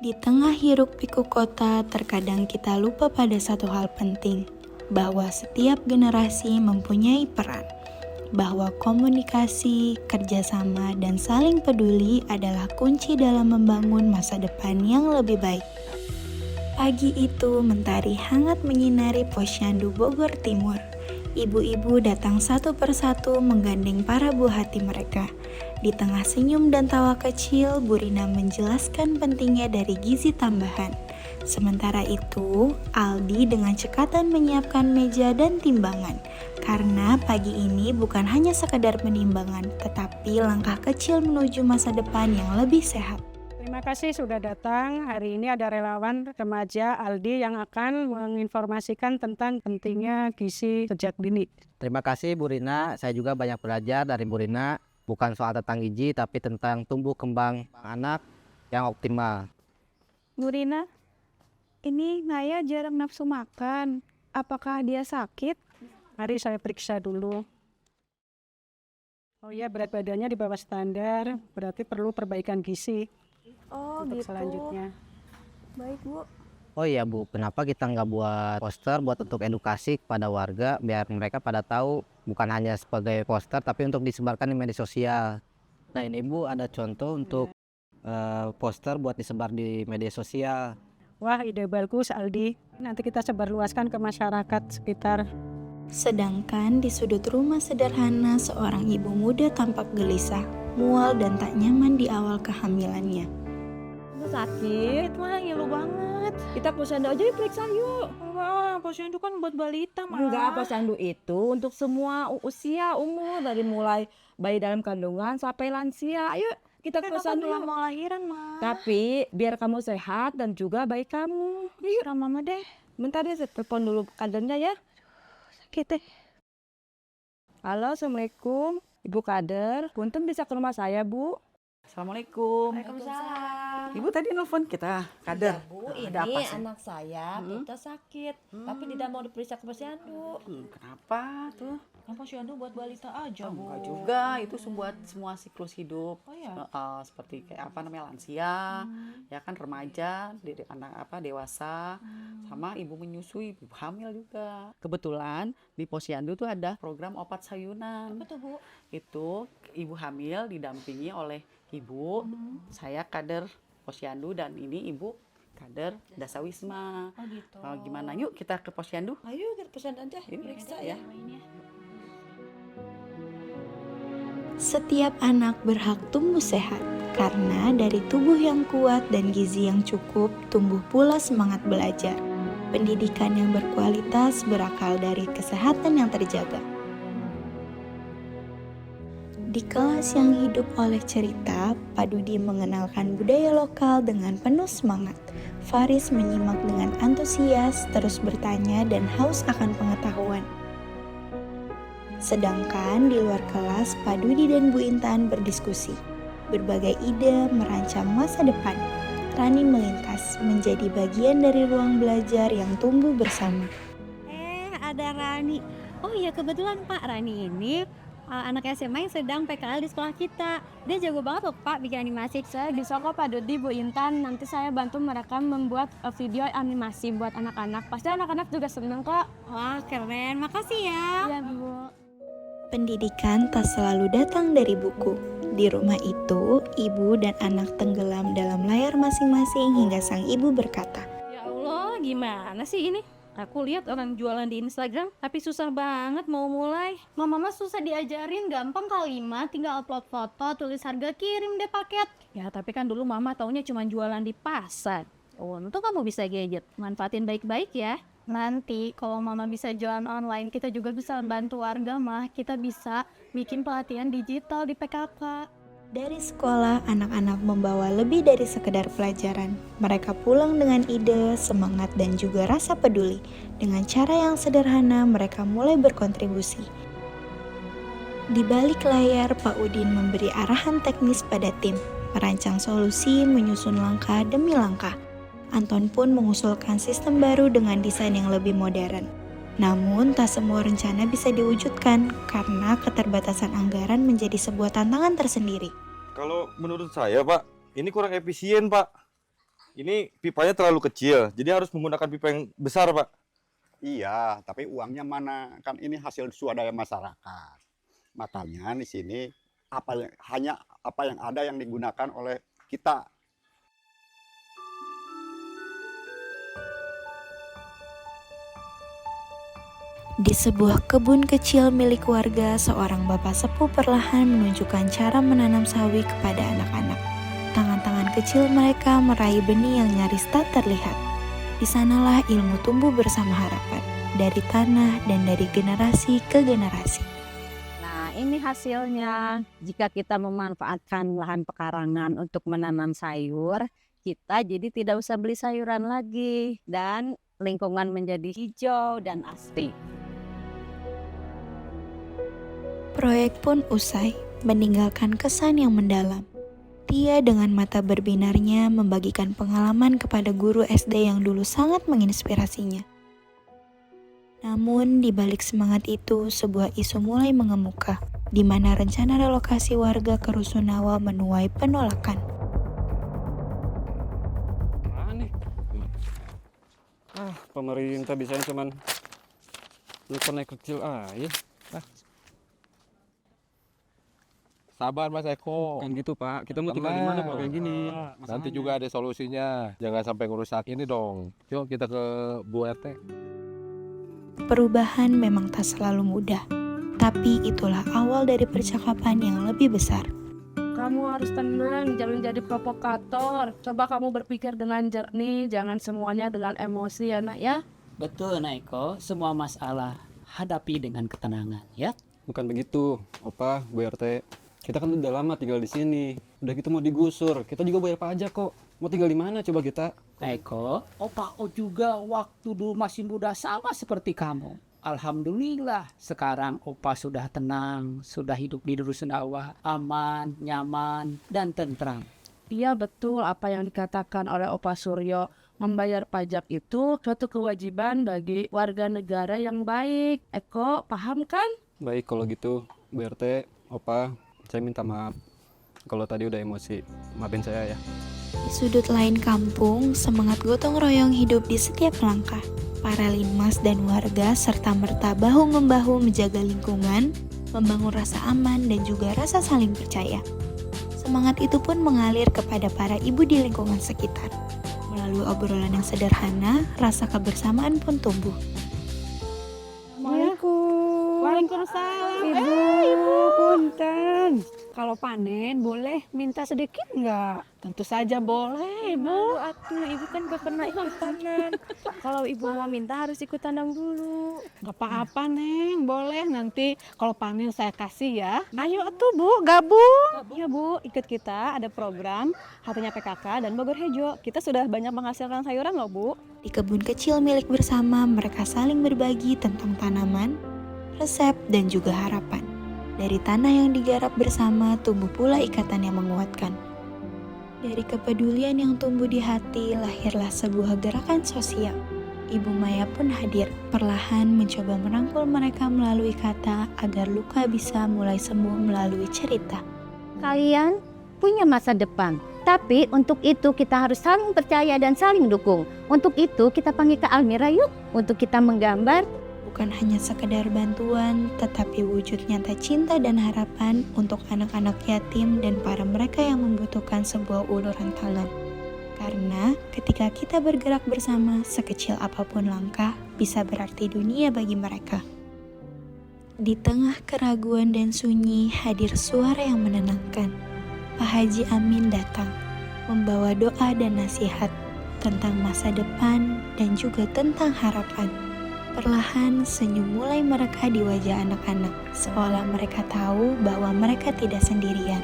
Di tengah hiruk-pikuk kota, terkadang kita lupa pada satu hal penting, bahwa setiap generasi mempunyai peran, bahwa komunikasi, kerjasama, dan saling peduli adalah kunci dalam membangun masa depan yang lebih baik. Pagi itu, mentari hangat menyinari Posyandu Bogor Timur. Ibu-ibu datang satu persatu menggandeng para buah hati mereka. Di tengah senyum dan tawa kecil, Bu Rina menjelaskan pentingnya dari gizi tambahan. Sementara itu, Aldi dengan cekatan menyiapkan meja dan timbangan. Karena pagi ini bukan hanya sekadar penimbangan, tetapi langkah kecil menuju masa depan yang lebih sehat. Terima kasih sudah datang. Hari ini ada relawan remaja Aldi yang akan menginformasikan tentang pentingnya gizi sejak dini. Terima kasih Bu Rina, saya juga banyak belajar dari Bu Rina. Bukan soal tentang gizi, tapi tentang tumbuh kembang anak yang optimal. Bu Rina, ini Naya jarang nafsu makan. Apakah dia sakit? Mari saya periksa dulu. Oh iya, berat badannya di bawah standar, berarti perlu perbaikan gizi. Oh untuk gitu. selanjutnya. Baik Bu. Oh iya Bu, kenapa kita nggak buat poster buat untuk edukasi kepada warga biar mereka pada tahu bukan hanya sebagai poster tapi untuk disebarkan di media sosial. Nah ini Bu ada contoh untuk poster buat disebar di media sosial. Wah, ide bagus Aldi. Nanti kita sebarluaskan ke masyarakat sekitar. Sedangkan di sudut rumah sederhana, seorang ibu muda tampak gelisah, mual dan tak nyaman di awal kehamilannya. Sakit mah ngilu banget. Kita posyandu aja diperiksa yuk. Enggak, posyandu kan buat balita mah. Enggak, posyandu itu untuk semua usia umur dari mulai bayi dalam kandungan sampai lansia. Ayo kita ke posyandu mau lahiran mah. Tapi biar kamu sehat dan juga bayi kamu. Yuk, Mama deh. bentar ya saya telepon dulu kadernya ya. Sakit deh. Halo, assalamualaikum. Ibu Kader, punten bisa ke rumah saya Bu. Assalamualaikum. Waalaikumsalam. Ibu tadi nelfon kita, Kader. Ya, Bu, Ada apa ini sih? anak saya kita sakit, tapi tidak mau diperiksa ke posyandu. Kenapa tuh? Kan posyandu buat balita aja, Bu. Enggak juga, itu buat semua siklus hidup. Oh ya. Seperti kayak apa namanya lansia, ya kan remaja, anak dewasa, sama ibu menyusui, ibu hamil juga. Kebetulan di posyandu tuh ada program opat sayunan. Apa tuh, Bu? Itu ibu hamil didampingi oleh ibu, saya kader posyandu dan ini ibu kader dasawisma. Oh gitu. Gimana yuk kita ke posyandu? Ayo kita posyandu aja, Yuk, periksa ya. Setiap anak berhak tumbuh sehat, karena dari tubuh yang kuat dan gizi yang cukup, tumbuh pula semangat belajar. Pendidikan yang berkualitas berakal dari kesehatan yang terjaga. Di kelas yang hidup oleh cerita, Pak Dudi mengenalkan budaya lokal dengan penuh semangat. Faris menyimak dengan antusias, terus bertanya dan haus akan pengetahuan. Sedangkan di luar kelas, Pak Dudi dan Bu Intan berdiskusi. Berbagai ide merancang masa depan. Rani melintas menjadi bagian dari ruang belajar yang tumbuh bersama. Ada Rani. Oh iya, kebetulan Pak, Rani ini anak SMA yang sedang PKL di sekolah kita. Dia jago banget loh Pak bikin animasi. Saya bisa kok Pak Dodi, Bu Intan, nanti saya bantu mereka membuat video animasi buat anak-anak. Pasti anak-anak juga seneng kok. Wah keren, makasih ya. Iya Bu. Pendidikan tak selalu datang dari buku. Di rumah itu, ibu dan anak tenggelam dalam layar masing-masing hingga sang ibu berkata, Ya Allah, gimana sih ini? Aku lihat orang jualan di Instagram, tapi susah banget mau mulai. Mama susah diajarin, gampang kali mah, tinggal upload foto, tulis harga, kirim deh paket. Ya, tapi kan dulu Mama taunya cuma jualan di pasar. Untung kamu bisa gadget, manfaatin baik-baik ya. Nanti kalau Mama bisa jualan online, kita juga bisa bantu warga mah. Kita bisa bikin pelatihan digital di PKK. dari sekolah, anak-anak membawa lebih dari sekedar pelajaran. Mereka pulang dengan ide, semangat, dan juga rasa peduli. Dengan cara yang sederhana, mereka mulai berkontribusi. Di balik layar, Pak Udin memberi arahan teknis pada tim, merancang solusi, menyusun langkah demi langkah. Anton pun mengusulkan sistem baru dengan desain yang lebih modern. Namun, tak semua rencana bisa diwujudkan karena keterbatasan anggaran menjadi sebuah tantangan tersendiri. Kalau menurut saya, Pak, ini kurang efisien, Pak. Ini pipanya terlalu kecil, jadi harus menggunakan pipa yang besar, Pak. Iya, tapi uangnya mana? Kan ini hasil swadaya masyarakat. Makanya di sini hanya apa yang ada yang digunakan oleh kita. Di sebuah kebun kecil milik warga, seorang bapak sepuh perlahan menunjukkan cara menanam sawi kepada anak-anak. Tangan-tangan kecil mereka meraih benih yang nyaris tak terlihat. Di sanalah ilmu tumbuh bersama harapan, dari tanah dan dari generasi ke generasi. Nah, ini hasilnya. Jika kita memanfaatkan lahan pekarangan untuk menanam sayur, kita jadi tidak usah beli sayuran lagi dan lingkungan menjadi hijau dan asri. Proyek pun usai, meninggalkan kesan yang mendalam. Tia dengan mata berbinarnya membagikan pengalaman kepada guru SD yang dulu sangat menginspirasinya. Namun, di balik semangat itu, sebuah isu mulai mengemuka, di mana rencana relokasi warga ke Rusunawa menuai penolakan. Pemerintah bisanya cuman naik kecil aja. Sabar Mas Eko. Kan gitu Pak, kita mau tinggal di mana kalau kayak gini? Nanti juga ada solusinya. Jangan sampai ngerusak ini dong. Yuk kita ke Bu RT. Perubahan memang tak selalu mudah, tapi itulah awal dari percakapan yang lebih besar. Kamu harus tenang, jangan jadi provokator. Coba kamu berpikir dengan jernih, jangan semuanya dengan emosi ya nak ya. Betul Naiko, semua masalah hadapi dengan ketenangan ya. Bukan begitu, Opa, Bu RT. Kita kan udah lama tinggal di sini. Udah gitu mau digusur, kita juga bayar pajak kok. Mau tinggal di mana coba kita? Naiko, Opa O juga waktu dulu masih muda sama seperti kamu. Alhamdulillah sekarang Opa sudah tenang, sudah hidup di Rusunawa, aman, nyaman, dan tentram. Iya betul apa yang dikatakan oleh Opa Suryo. Membayar pajak itu suatu kewajiban bagi warga negara yang baik. Eko, paham kan? Baik kalau gitu, Bu RT, Opa, saya minta maaf kalau tadi udah emosi. Maafin saya ya. Di sudut lain kampung, semangat gotong royong hidup di setiap langkah. Para linmas dan warga serta merta bahu-membahu menjaga lingkungan, membangun rasa aman dan juga rasa saling percaya. Semangat itu pun mengalir kepada para ibu di lingkungan sekitar. Melalui obrolan yang sederhana, rasa kebersamaan pun tumbuh. Waalaikumsalam. Ibu, punten. Kalau panen boleh minta sedikit nggak? Tentu saja boleh, Ibu. Atuh, ibu kan gak pernah ikut tanam. Kalau ibu mau minta harus ikut tanam dulu. Gak apa-apa, Neng. Boleh nanti kalau panen saya kasih ya. Ayo atuh, Bu, gabung. Iya, Bu, ikut kita ada program Hatinya PKK dan Bogor Hejo. Kita sudah banyak menghasilkan sayuran loh, Bu. Di kebun kecil milik bersama, mereka saling berbagi tentang tanaman, resep, dan juga harapan. Dari tanah yang digarap bersama, tumbuh pula ikatan yang menguatkan. Dari kepedulian yang tumbuh di hati, lahirlah sebuah gerakan sosial. Ibu Maya pun hadir, perlahan mencoba merangkul mereka melalui kata agar luka bisa mulai sembuh melalui cerita. Kalian punya masa depan, tapi untuk itu kita harus saling percaya dan saling dukung. Untuk itu kita panggil ke Almira yuk, untuk kita menggambar. Bukan hanya sekedar bantuan, tetapi wujud nyata cinta dan harapan untuk anak-anak yatim dan para mereka yang membutuhkan sebuah uluran tangan. Karena ketika kita bergerak bersama, sekecil apapun langkah bisa berarti dunia bagi mereka. Di tengah keraguan dan sunyi, hadir suara yang menenangkan. Pak Haji Amin datang, membawa doa dan nasihat tentang masa depan dan juga tentang harapan. Perlahan senyum mulai merekah di wajah anak-anak, seolah mereka tahu bahwa mereka tidak sendirian.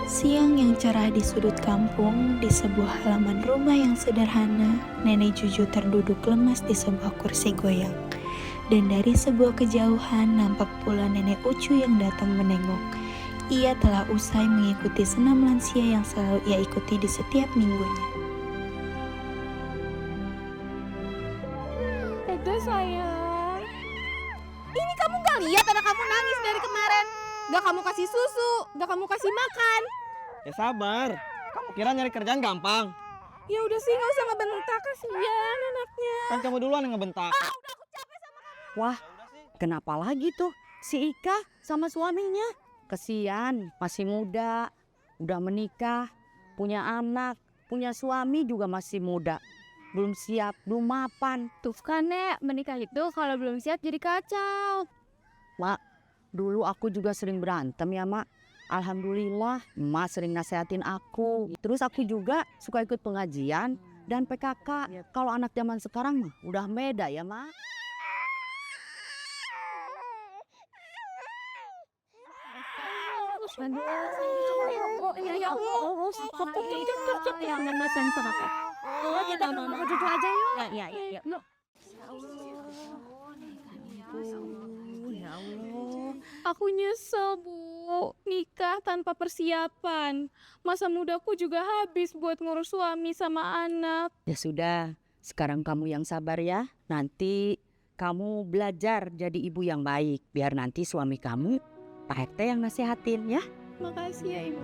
Siang yang cerah di sudut kampung, di sebuah halaman rumah yang sederhana, Nenek Juju terduduk lemas di sebuah kursi goyang. Dan dari sebuah kejauhan nampak pula Nenek Ucu yang datang menengok. Ia telah usai mengikuti senam lansia yang selalu ia ikuti di setiap minggunya. Sayang, ini kamu gak lihat anak kamu nangis dari kemarin? Gak kamu kasih susu, gak kamu kasih makan. Ya sabar, kamu kira nyari kerjaan gampang? Ya udah sih, nggak usah ngebentak, kasihan anaknya. Kan kamu duluan yang ngebentak. Wah, kenapa lagi tuh si Ika sama suaminya? Kesian, masih muda, udah menikah, punya anak, punya suami juga masih muda. Belum siap, belum mapan. Tuh kan Nek, menikah itu kalau belum siap jadi kacau. Mak, dulu aku juga sering berantem ya Mak. Alhamdulillah, Emak sering nasehatin aku. Terus aku juga suka ikut pengajian dan PKK. Kalau anak zaman sekarang mah udah beda ya Mak. Aku nyesel, Bu. Nikah tanpa persiapan. Masa mudaku juga habis buat ngurus suami sama anak. Ya sudah, sekarang kamu yang sabar ya. Nanti kamu belajar jadi ibu yang baik. Biar nanti suami kamu, Pak RT yang nasehatin ya. Makasih ya, Ibu.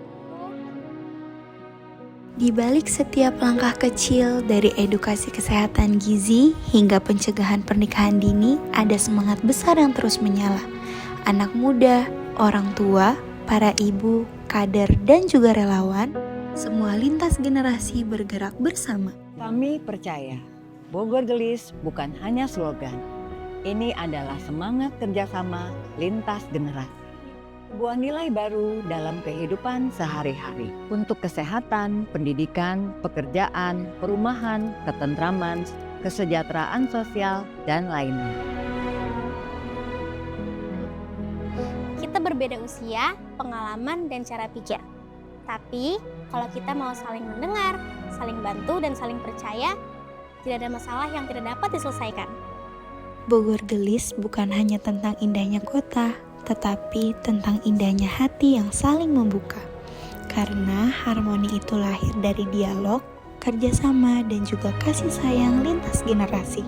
Di balik setiap langkah kecil dari edukasi kesehatan gizi hingga pencegahan pernikahan dini, ada semangat besar yang terus menyala. Anak muda, orang tua, para ibu, kader, dan juga relawan, semua lintas generasi bergerak bersama. Kami percaya, Bogor Gelis bukan hanya slogan. Ini adalah semangat kerjasama lintas generasi. Sebuah nilai baru dalam kehidupan sehari-hari untuk kesehatan, pendidikan, pekerjaan, perumahan, ketentraman, kesejahteraan sosial, dan lainnya. Kita berbeda usia, pengalaman, dan cara pikir. Tapi, kalau kita mau saling mendengar, saling bantu, dan saling percaya, tidak ada masalah yang tidak dapat diselesaikan. Bogor Gelis bukan hanya tentang indahnya kota, tetapi tentang indahnya hati yang saling membuka. Karena harmoni itu lahir dari dialog, kerjasama, dan juga kasih sayang lintas generasi.